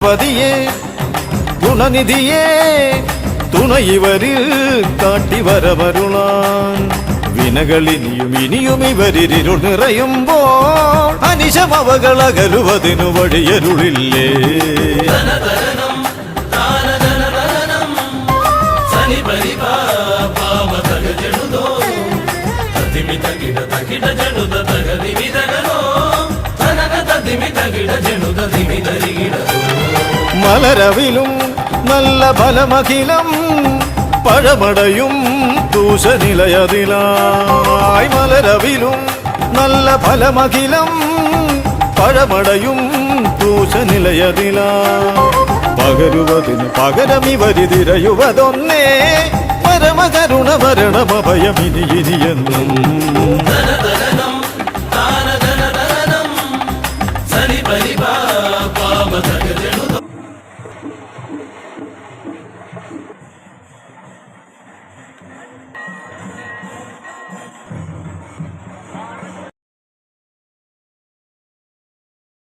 பதியே குணநிதியே துணை இவரில் காட்டி வரவருளான் വിനകളിനിയും ഇനിയും ഇവരിരുൾ നിറയുമ്പോൾ അനിശം അവകൾ അകലുവതിനു വഴിയരുളില്ലേ. മലരവിലും നല്ല ഫലമഖിലം പഴമടയും ദൂഷനിലയതിലായി. മലരവിലും നല്ല ഫലമഖിലം പഴമടയും ദൂഷനിലയതിലായി. പകരുവതിന് പകരമിവരിതിരയുവതൊന്നേ പരമകരുണ ഭരണമഭയമിനി ഇനിയെന്നും. സനി പരിപാ പാപ